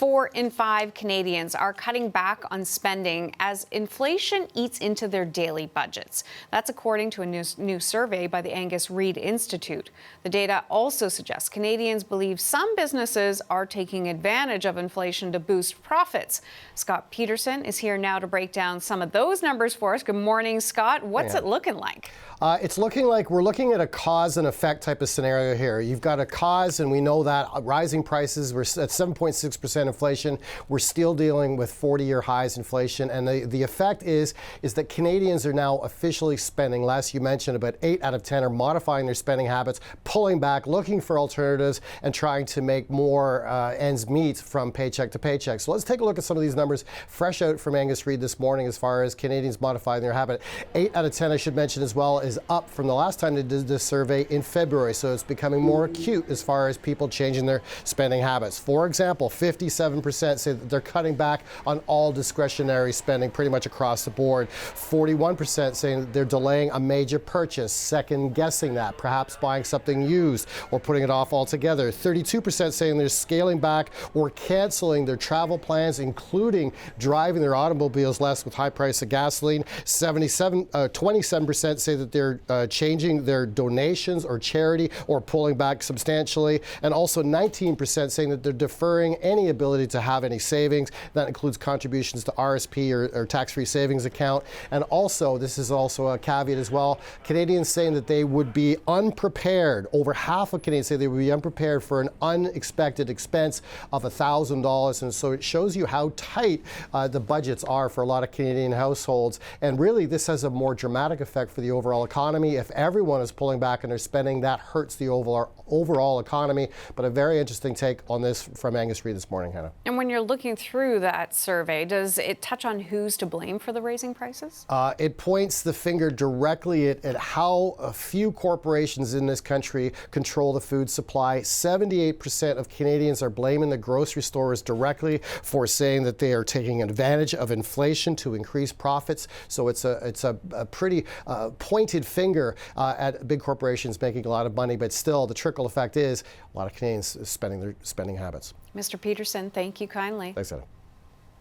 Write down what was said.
4 in 5 Canadians are cutting back on spending as inflation eats into their daily budgets. That's according to a new survey by the Angus Reid Institute. The data also suggests Canadians believe some businesses are taking advantage of inflation to boost profits. Scott Peterson is here now to break down some of those numbers for us. Good morning, Scott. What's it looking like? It's looking like we're looking at a cause and effect type of scenario here. You've got a cause, and we know that rising prices. We're at 7.6% inflation. We're still dealing with 40-year highs inflation, and the effect is that Canadians are now officially spending less. You mentioned about 8 out of 10 are modifying their spending habits, pulling back, looking for alternatives, and trying to make more ends meet from paycheck to paycheck. So let's take a look at some of these numbers fresh out from Angus Reid this morning as far as Canadians modifying their habit. 8 out of 10, I should mention as well, is up from the last time they did this survey in February. So it's becoming more acute as far as people changing their spending habits. For example, 57% say that they're cutting back on all discretionary spending pretty much across the board. 41% saying that they're delaying a major purchase, second guessing that, perhaps buying something used or putting it off altogether. 32% saying they're scaling back or canceling their travel plans, including driving their automobiles less with high price of gasoline. 27% say that they're changing their donations or charity or pulling back substantially. And also 19% saying that they're deferring any ability to have any savings. That includes contributions to RSP or tax-free savings account. And also, this is also a caveat as well, Canadians saying that they would be unprepared. Over half of Canadians say they would be unprepared for an unexpected expense of $1,000. And so it shows you how tight the budgets are for a lot of Canadian households. And really, this has a more dramatic effect for the overall economy. If everyone is pulling back on their spending, that hurts the overall economy. But a very interesting take on this from Angus Reid this morning, Hannah. And when you're looking through that survey, does it touch on who's to blame for the raising prices? It points the finger directly at how a few corporations in this country control the food supply. 78% of Canadians are blaming the grocery stores directly for saying that they are taking advantage of inflation to increase profits. So it's a pretty pointed finger at big corporations making a lot of money, but still the trickle effect is a lot of Canadians spending their spending habits. Mr. Peterson, thank you kindly. Thanks, Anna.